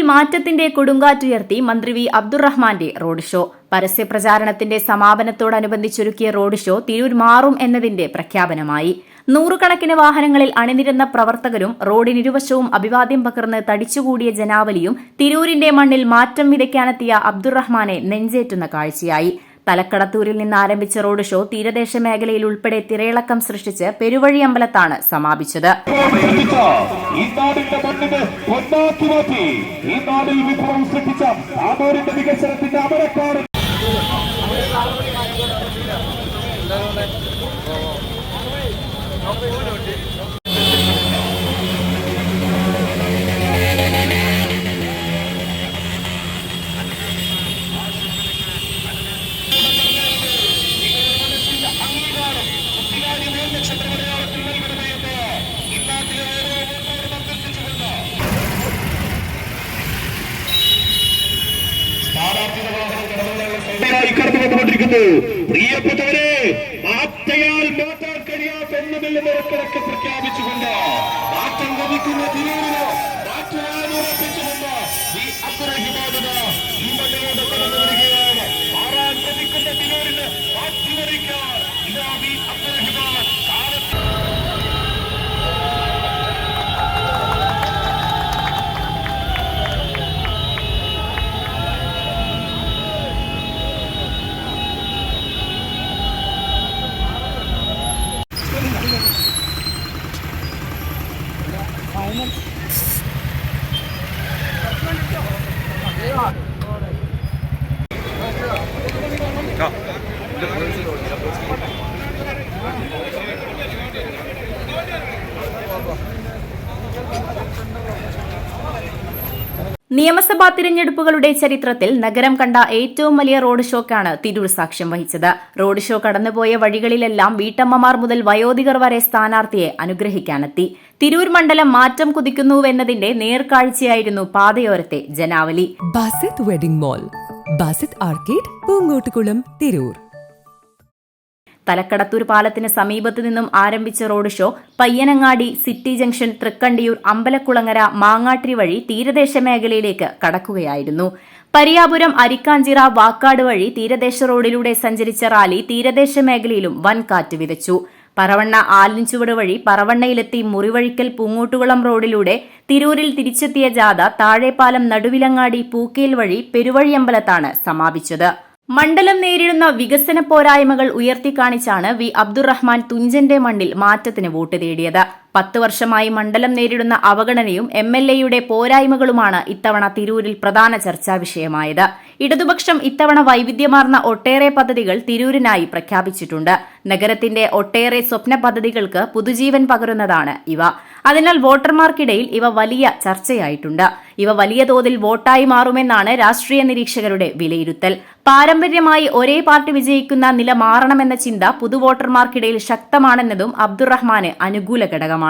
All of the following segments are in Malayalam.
മാറ്റത്തിന്റെ കൊടുങ്കാറ്റുയർത്തി മന്ത്രി വി അബ്ദുറഹ്മാന്റെ റോഡ് ഷോ. പരസ്യപ്രചാരണത്തിന്റെ സമാപനത്തോടനുബന്ധിച്ചൊരുക്കിയ റോഡ് ഷോ തിരൂർ മാറും എന്നതിന്റെ പ്രഖ്യാപനമായി. നൂറുകണക്കിന് വാഹനങ്ങളിൽ അണിനിരന്ന പ്രവർത്തകരും റോഡിനിരുവശവും അഭിവാദ്യം പകർന്ന് തടിച്ചുകൂടിയ ജനാവലിയും തിരൂരിന്റെ മണ്ണിൽ മാറ്റം വിതയ്ക്കാനെത്തിയ അബ്ദുറഹ്മാനെ നെഞ്ചേറ്റുന്ന കാഴ്ചയായി. തലക്കടത്തൂരിൽ നിന്ന് ആരംഭിച്ച റോഡ് ഷോ തീരദേശ മേഖലയിൽ ഉൾപ്പെടെ തിരയിളക്കം സൃഷ്ടിച്ച് പെരുവഴി അമ്പലത്താണ് സമാപിച്ചത്. പ്രിയപ്പെട്ടവരെ, മാറ്റയാൽ മാറ്റാൻ കഴിയാത്തൊന്നുമില്ലെന്ന് ഇടക്കിടക്ക് പ്രഖ്യാപിച്ചുകൊണ്ട് മാറ്റം ലഭിക്കുന്ന തിരൂരിന് മാറ്റയാൽ ഉറപ്പിച്ചുകൊണ്ട് ഈ അബ്ദുറഹിമാന് ഈ മണ്ണിലൂടെ കടന്നു വരികയാണ്. മാറാൻ ലഭിക്കുന്ന തിരൂരിന് മാറ്റിമറിക്കാൻ ഇതാ ഈ അബ്ദുറഹിമാൻ നിയമസഭാ തിരഞ്ഞെടുപ്പുകളുടെ ചരിത്രത്തിൽ നഗരം കണ്ട ഏറ്റവും വലിയ റോഡ് ഷോക്കാണ് തിരൂർ സാക്ഷ്യം വഹിച്ചത്. റോഡ് ഷോ കടന്നുപോയ വഴികളിലെല്ലാം വീട്ടമ്മമാർ മുതൽ വയോധികർ വരെ സ്ഥാനാർത്ഥിയെ അനുഗ്രഹിക്കാനെത്തി. തിരൂർ മണ്ഡലം മാറ്റം കുതിക്കുന്നുവെന്നതിന്റെ നേർക്കാഴ്ചയായിരുന്നു പാതയോരത്തെ ജനാവലി. Basith wedding mall, Basith arcade, Poongottukulam, Tirur. Thalakkadathur പാലത്തിന് സമീപത്തു നിന്നും ആരംഭിച്ച road show Payyanangadi, city junction, Thrikkandiyur, Ambalakulangara, Mangattiri വഴി തീരദേശ മേഖലയിലേക്ക് കടക്കുകയായിരുന്നു. പരിയാപുരം, അരിക്കാഞ്ചിറ, വാക്കാട് വഴി തീരദേശ റോഡിലൂടെ സഞ്ചരിച്ച റാലി തീരദേശ മേഖലയിലും വൻ കാറ്റ് വിതച്ചു. പറവണ്ണ ആലിൻചുവട് വഴി പറവണ്ണയിലെത്തി മുറിവഴിക്കൽ പൂങ്ങോട്ടുകുളം റോഡിലൂടെ തിരൂരിൽ തിരിച്ചെത്തിയ ജാഥ താഴെപ്പാലം, നടുവിലങ്ങാടി, പൂക്കേൽ വഴി പെരുവഴിയമ്പലത്താണ് സമാപിച്ചത്. മണ്ഡലം നേരിടുന്ന വികസന പോരായ്മകൾ ഉയർത്തിക്കാണിച്ചാണ് വി അബ്ദുറഹ്മാൻ തുഞ്ചന്റെ മണ്ണിൽ മാറ്റത്തിന് വോട്ട് തേടിയത്. 10 വർഷമായി മണ്ഡലം നേരിടുന്ന അവഗണനയും MLAയുടെ പോരായ്മകളുമാണ് ഇത്തവണ തിരൂരിൽ പ്രധാന ചർച്ചാ വിഷയമായത്. ഇടതുപക്ഷം ഇത്തവണ വൈവിധ്യമാർന്ന ഒട്ടേറെ പദ്ധതികൾ തിരൂരിനായി പ്രഖ്യാപിച്ചിട്ടുണ്ട്. നഗരത്തിന്റെ ഒട്ടേറെ സ്വപ്ന പദ്ധതികൾക്ക് പുതുജീവൻ പകരുന്നതാണ് ഇവ. അതിനാൽ വോട്ടർമാർക്കിടയിൽ ഇവ വലിയ ചർച്ചയായിട്ടുണ്ട്. ഇവ വലിയ തോതിൽ വോട്ടായി മാറുമെന്നാണ് രാഷ്ട്രീയ നിരീക്ഷകരുടെ വിലയിരുത്തൽ. പാരമ്പര്യമായി ഒരേ പാർട്ടി വിജയിക്കുന്ന നില മാറണമെന്ന ചിന്ത പുതുവോട്ടർമാർക്കിടയിൽ ശക്തമാണെന്നതും അബ്ദുറഹ്മാന് അനുകൂല ഘടകമാണ്.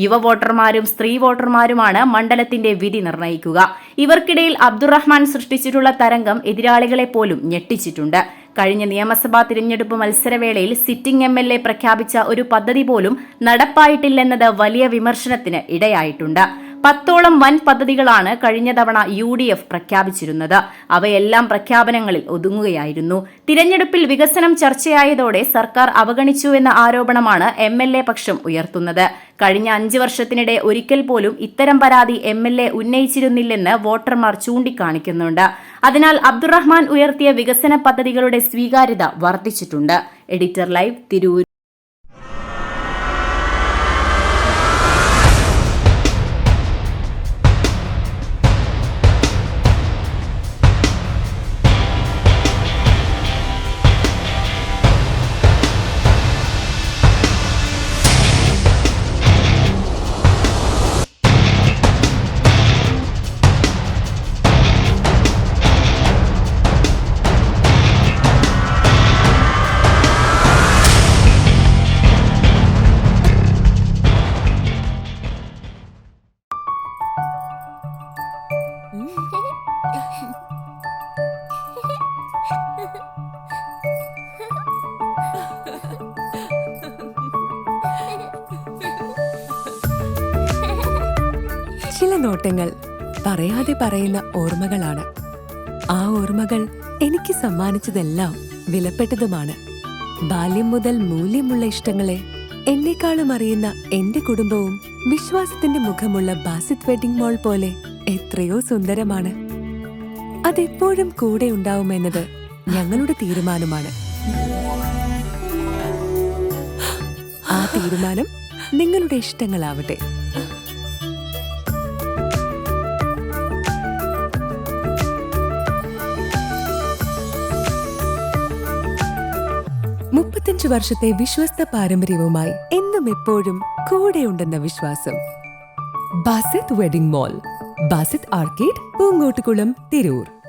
യുവ വോട്ടർമാരും സ്ത്രീ വോട്ടർമാരുമാണ് മണ്ഡലത്തിന്റെ വിധി നിർണ്ണയിക്കുക. ഇവർക്കിടയിൽ അബ്ദുറഹ്മാൻ സൃഷ്ടിച്ചിട്ടുള്ള തരംഗം എതിരാളികളെ പോലും ഞെട്ടിച്ചിട്ടുണ്ട്. കഴിഞ്ഞ നിയമസഭാ തിരഞ്ഞെടുപ്പ് മത്സരവേളയിൽ സിറ്റിംഗ് MLA പ്രഖ്യാപിച്ച ഒരു പദ്ധതി പോലും നടപ്പായിട്ടില്ലെന്നത് വലിയ വിമർശനത്തിന് ഇടയായിട്ടുണ്ട്. 10ഓളം വൻ പദ്ധതികളാണ് കഴിഞ്ഞ തവണ UDF പ്രഖ്യാപിച്ചിരുന്നത്. അവയെല്ലാം പ്രഖ്യാപനങ്ങളിൽ ഒതുങ്ങുകയായിരുന്നു. തിരഞ്ഞെടുപ്പിൽ വികസനം ചർച്ചയായതോടെ സർക്കാർ അവഗണിച്ചുവെന്ന ആരോപണമാണ് MLA പക്ഷം ഉയർത്തുന്നത്. കഴിഞ്ഞ 5 വർഷത്തിനിടെ ഒരിക്കൽ പോലും ഇത്തരം പരാതി MLA ഉന്നയിച്ചിരുന്നില്ലെന്ന് വോട്ടർമാർ ചൂണ്ടിക്കാണിക്കുന്നുണ്ട്. അതിനാൽ അബ്ദുറഹ്മാൻ ഉയർത്തിയ വികസന പദ്ധതികളുടെ സ്വീകാര്യത വർദ്ധിച്ചിട്ടുണ്ട്. Editor live, Tirur. ചില നോട്ടങ്ങൾ പറയാതെ പറയുന്ന ഓർമ്മകളാണ്. ആ ഓർമ്മകൾ എനിക്ക് സമ്മാനിച്ചതെല്ലാം വിലപ്പെട്ടതുമാണ്. ബാല്യം മുതൽ മൂല്യമുള്ള ഇഷ്ടങ്ങളെ എന്നെക്കാളും അറിയുന്ന എന്റെ കുടുംബവും വിശ്വാസത്തിന്റെ മുഖമുള്ള ബാസിത് വെഡിംഗ് മോൾ പോലെ എത്രയോ സുന്ദരമാണ്. അതെപ്പോഴും കൂടെ ഉണ്ടാവുമെന്നത് ഞങ്ങളുടെ തീരുമാനമാണ്. ആ തീരുമാനം നിങ്ങളുടെ ഇഷ്ടങ്ങളാവട്ടെ. വർഷത്തെ വിശ്വസ്ത പാരമ്പര്യവുമായി എന്നും എപ്പോഴും കൂടെയുണ്ടെന്ന വിശ്വാസം. Basith wedding mall, Basith arcade, Poongottukulam, Tirur.